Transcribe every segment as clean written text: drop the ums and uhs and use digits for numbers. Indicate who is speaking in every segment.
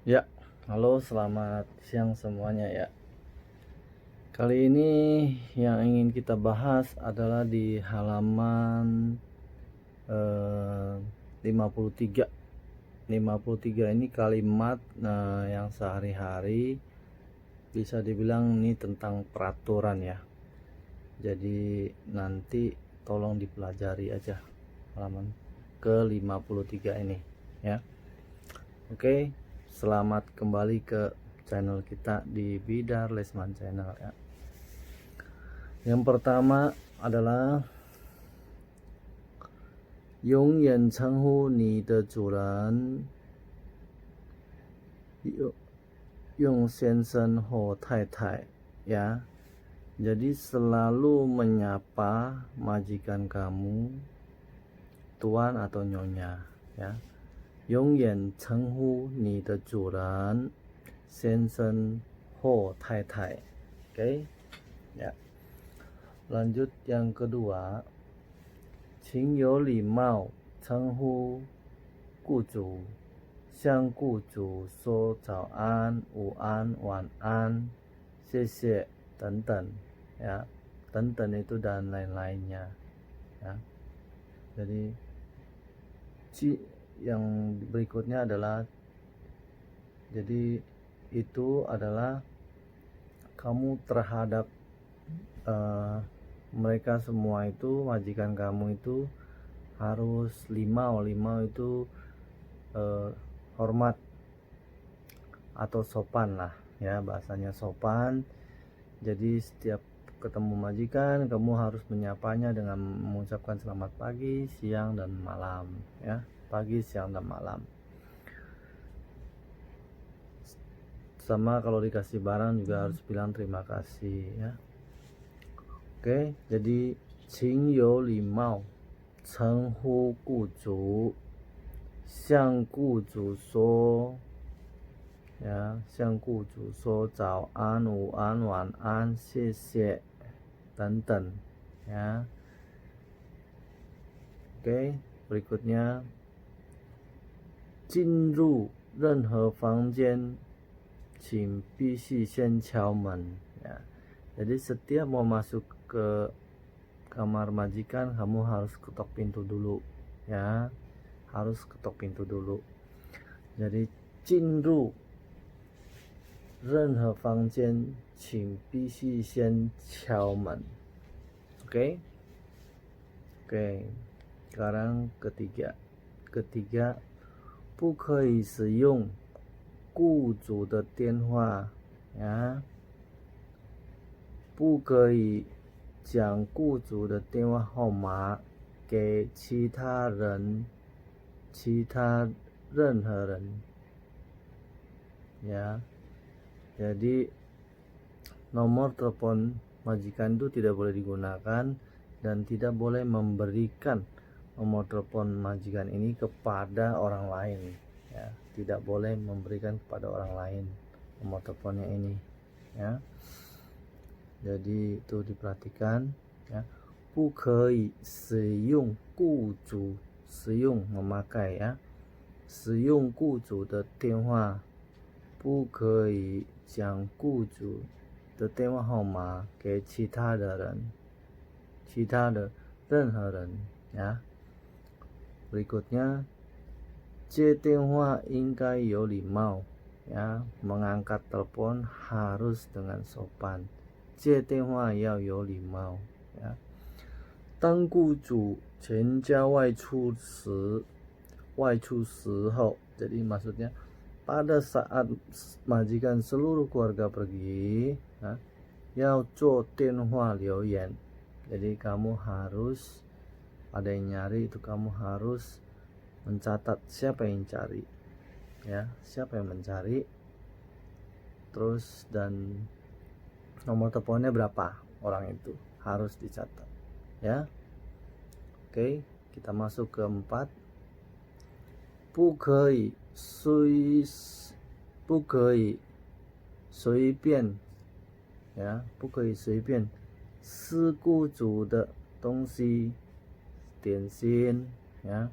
Speaker 1: Ya, halo selamat siang semuanya ya. Kali ini yang ingin kita bahas adalah di halaman 53. 53 ini kalimat yang sehari-hari bisa dibilang ini tentang peraturan ya. Jadi nanti tolong dipelajari aja halaman ke 53 ini ya. Oke, selamat kembali ke channel kita di Bidar Lesman Channel ya. Yang pertama adalah 永远称呼你的主人用先生或太太 ya. Jadi selalu menyapa majikan kamu tuan atau nyonya ya. 永远称呼你的主人先生或太太. Oke ya. Lanjut yang kedua, 请有礼貌称呼雇主，向雇主说早安、午安、晚安、谢谢等等ya. 等等 itu dan lain-lainnya ya. Jadi yang berikutnya adalah, jadi itu adalah kamu terhadap mereka semua itu, majikan kamu itu harus limau itu hormat atau sopan lah ya, bahasanya sopan. Jadi setiap ketemu majikan kamu harus menyapanya dengan mengucapkan selamat pagi, siang dan malam ya. Pagi, siang dan malam. Sama kalau dikasih barang juga harus bilang terima kasih ya. Oke, jadi 请有礼貌称呼雇主，向雇主说呀，向雇主说早安、午安、晚安、谢谢等等ya. Oke, berikutnya 进入任何房间请必须先敲门ya. Jadi setiap mau masuk ke kamar majikan kamu harus ketok pintu dulu ya, harus ketok pintu dulu. Jadi 进入任何房间请必须先敲门. Oke. Sekarang ketiga 不可以使用雇主的电话呀，不可以将雇主的电话号码给其他任何人ya. Jadi nomor telepon majikan itu tidak boleh digunakan dan tidak boleh memberikan nomor telepon majikan ini kepada orang lain ya. Tidak boleh memberikan kepada orang lain nomor teleponnya ini ya. Jadi itu diperhatikan ya. 不可以使用雇主使用 memakai ya. 使用雇主的电话，不可以将雇主的电话号码给其他的人，其他的任何人ya. Berikutnya 接电话应该有礼貌ya, mengangkat telepon harus dengan sopan. 接电话要有礼貌ya. 当雇主全家外出时候, jadi maksudnya pada saat majikan seluruh keluarga pergi ya, 要做电话留言. Jadi kamu harus, ada yang nyari itu kamu harus mencatat siapa yang cari ya, siapa yang mencari, terus dan nomor teleponnya berapa orang itu harus dicatat ya. Oke, kita masuk ke 4. 不可以随便呀，不可以随便吃雇主的东西，点心呀，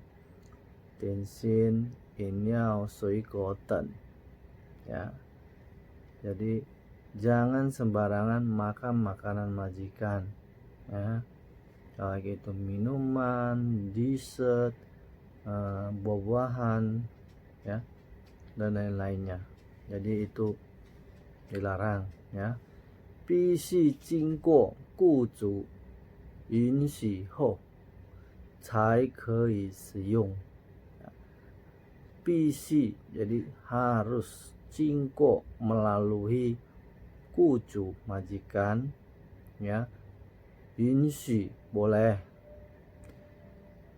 Speaker 1: 点心、饮料、水果等 ya. Jadi jangan sembarangan makan makanan majikan, ya, baik itu minuman, dessert, buah-buahan, ya, dan lain-lainnya. Jadi itu dilarang, ya. 必须经过雇主允许后才可以使用。必须 jadi harus, 经过 melalui, 雇主 majikan, ya, 允许 boleh,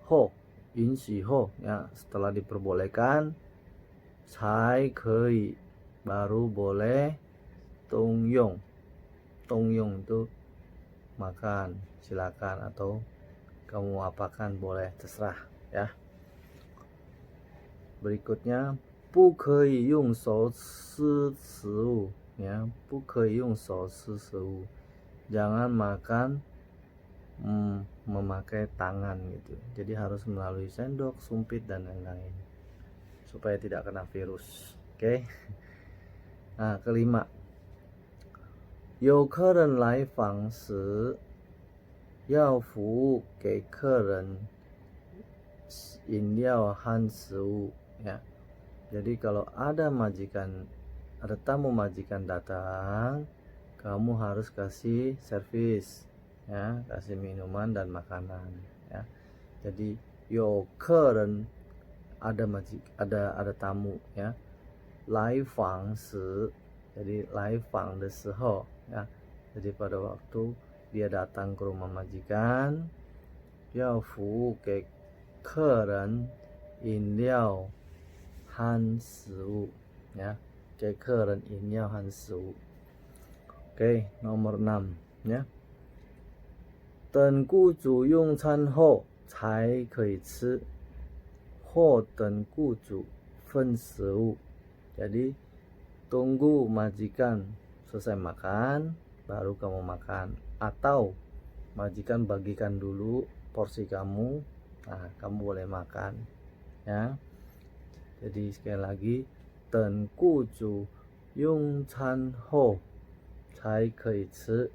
Speaker 1: 后 允许后 ya, setelah diperbolehkan, 才可以 baru boleh, 动用 itu makan, silakan, atau kamu apakan boleh, terserah, ya. Berikutnya, 不可以用手吃食物, ya, 不可以用手吃食物, jangan makan memakai tangan gitu. Jadi harus melalui sendok, sumpit, dan lain-lain supaya tidak kena virus. Oke. Nah, kelima, 有客人来访时要服务给客人饮料和食物, ya. Jadi kalau ada tamu majikan datang, kamu harus kasih servis, ya, kasih minuman dan makanan, ya. Jadi 有客人 ada tamu, ya. 来访时 jadi 来访的时候, ya. Jadi pada waktu dia datang ke rumah majikan, 要服务给客人饮料和食物, ya. 给客人饮料和食物. Oke, nomor 6, ya. 等雇主用餐后才可以吃，或等雇主分食物. Jadi tunggu majikan selesai makan baru kamu makan, atau majikan bagikan dulu porsi kamu, nah kamu boleh makan, ya. Jadi sekali lagi, 等雇主用餐后才可以吃,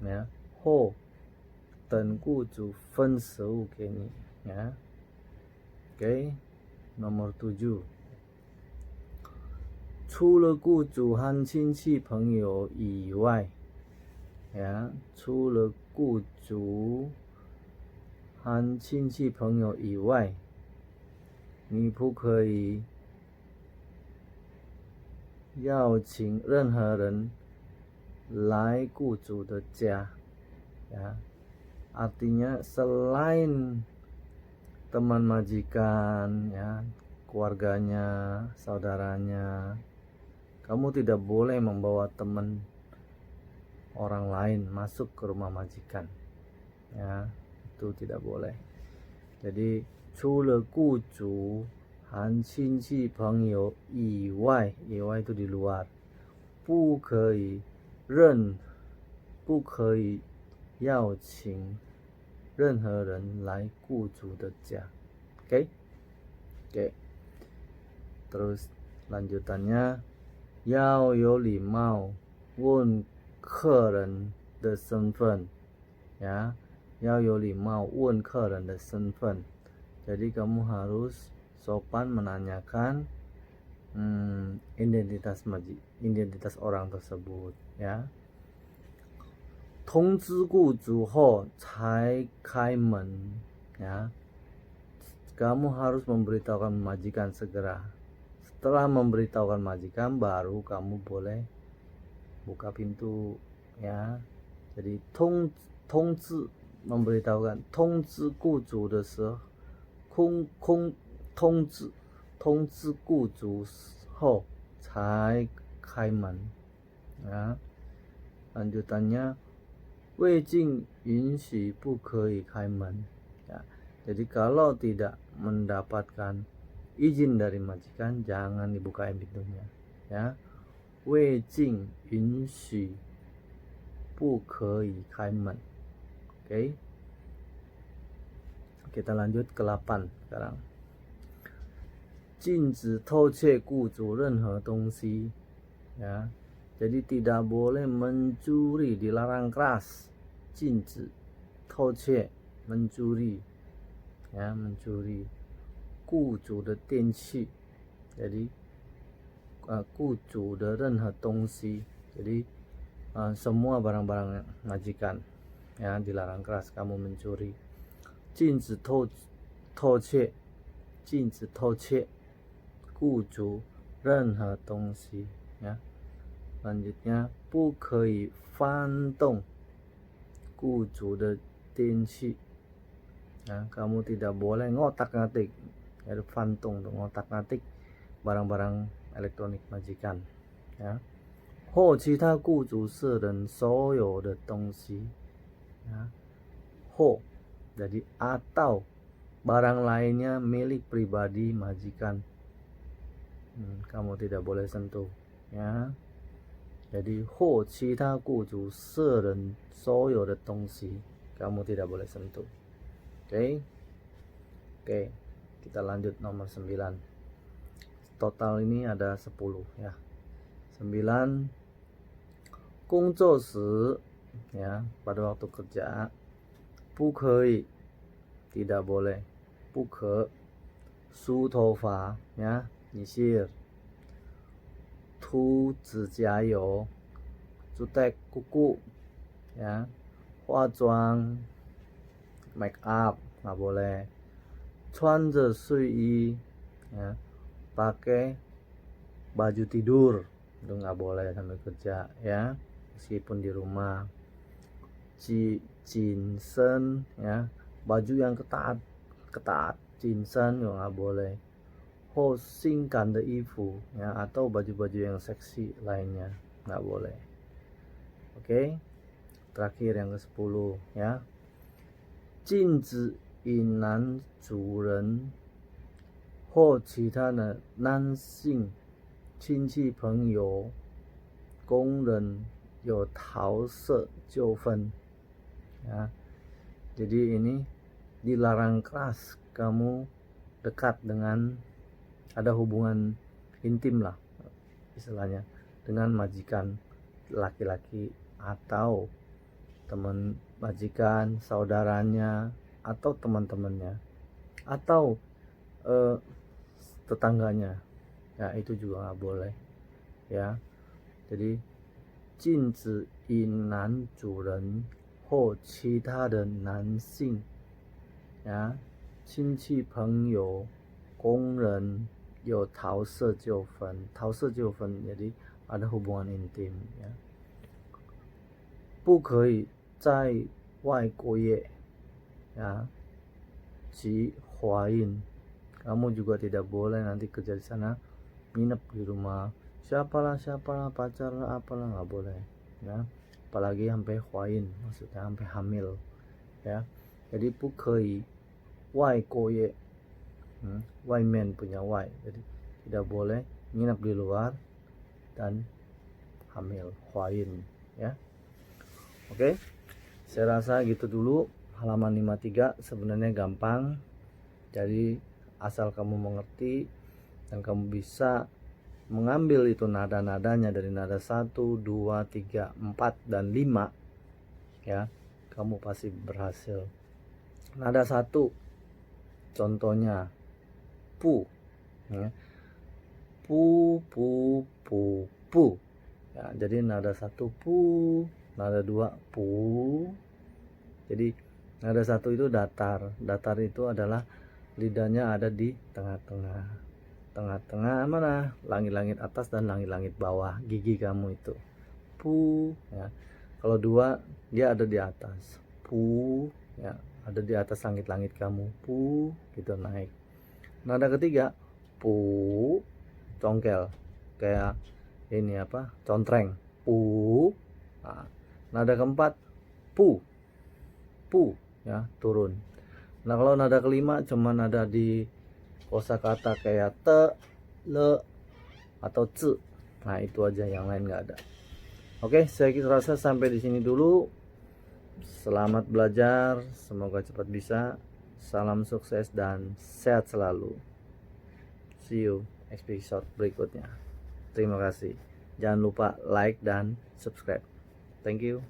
Speaker 1: ya, 或等雇主分食物给你, ya. Oke, nomor 7, 除了雇主和亲戚朋友以外, ya, 除了雇主和亲戚朋友以外，你不可以邀请任何人来雇主的家, ya. Artinya selain teman majikan, ya, keluarganya, saudaranya, kamu tidak boleh membawa teman orang lain masuk ke rumah majikan, ya. Itu tidak boleh. Jadi 除了雇主和亲戚朋友以外, 以外 itu di luar, 不可以邀请任何人来雇主的家. Oke? Oke. Terus lanjutannya, 要有礼貌问客人的身份, ya. 要有礼貌问客人的身份. Jadi kamu harus sopan menanyakan identitas orang tersebut, ya. 通知雇主后才开门, ya. Kamu harus memberitahukan majikan segera. Setelah memberitahukan majikan baru kamu boleh buka pintu, ya. Jadi 通知 memberitahukan, 通知雇主的时候，通知雇主后才开门, ya. Lanjutannya, 未经允许不可以开门, ya. Jadi kalau tidak mendapatkan izin dari majikan, jangan dibukain pintunya, ya. 未经允许不可以开门. Oke. Kita lanjut ke 8 sekarang. 禁止偷窃雇主任何东西, ya. Jadi tidak boleh mencuri, dilarang keras. 禁止偷窃 mencuri, ya, mencuri 雇主的电器, jadi 雇主的任何东西, jadi semua barang-barang majikan, ya, dilarang keras kamu mencuri. 禁止偷窃 禁止偷窃雇主任何东西, ya. Selanjutnya, 不可以翻动雇主的电器, ya, kamu tidak boleh ngotak-ngatik, yaitu fantung, ngotak-ngatik barang-barang elektronik majikan, ya. 或其他雇主私人所有的东西, ya. 或 jadi atau barang lainnya milik pribadi majikan, kamu tidak boleh sentuh, ya. Jadi 或其他雇主私人所有的东西 kamu tidak boleh sentuh. Oke. Kita lanjut nomor 9. Total ini ada 10, ya. 9. 工作时, ya, pada waktu kerja, 不可以 tidak boleh, 不可梳头发, ya, nyisir, 涂指甲油, jutek kuku, ya, 化妆 make up nggak boleh, 穿着睡衣, ya, pakai baju tidur itu nggak boleh sambil kerja, ya, meskipun di rumah. Jinsen, ya, baju yang ketat, jinsen juga nggak boleh. 或性感的衣服, ya, atau baju-baju yang seksi lainnya nggak boleh. Oke. Terakhir yang ke-10, ya. 禁止引男主人或其他的男性亲戚朋友工人有桃色纠纷, ya. Jadi ini dilarang keras kamu dekat dengan, ada hubungan intim lah istilahnya, dengan majikan laki-laki atau teman majikan, saudaranya atau teman-temannya atau tetangganya, ya, itu juga nggak boleh, ya. Jadi 禁止引男主人或其他的男性, ya, 亲戚朋友工人有桃色纠纷, 桃色纠纷 jadi ada hubungan intim, ya. 不可以在外过夜, ya, 及怀孕, kamu juga tidak boleh nanti kerja di sana nginep di rumah siapalah pacar lah apalah, nggak boleh, ya, apalagi sampai huain, maksudnya sampai hamil, ya. Jadi 不可以外过夜, waimen punya wai, jadi tidak boleh nginep di luar dan hamil, huain, ya. Oke. Saya rasa gitu dulu. Halaman 53 sebenarnya gampang, jadi asal kamu mengerti dan kamu bisa mengambil itu nada-nadanya dari nada 1, 2, 3, 4, dan 5, ya, kamu pasti berhasil. Nada 1 contohnya pu, ya. Pu, ya, jadi nada 1 pu, nada 2 pu. Jadi nada 1 itu datar. Datar itu adalah lidahnya ada di tengah-tengah. Tengah-tengah mana? Langit-langit atas dan langit-langit bawah gigi kamu itu. Pu, ya. Kalau 2 dia ada di atas. Pu, ya, ada di atas langit-langit kamu. Pu, gitu naik. Nada ketiga pu, congkel. Kayak ini apa? Contreng. Pu. Nah, nada keempat pu, ya, turun. Nah, kalau nada kelima cuman ada di kosakata kayak te, le, atau ce. Nah, itu aja, yang lain nggak ada. Oke, saya rasa sampai di sini dulu. Selamat belajar, semoga cepat bisa. Salam sukses dan sehat selalu. See you episode berikutnya. Terima kasih. Jangan lupa like dan subscribe. Thank you.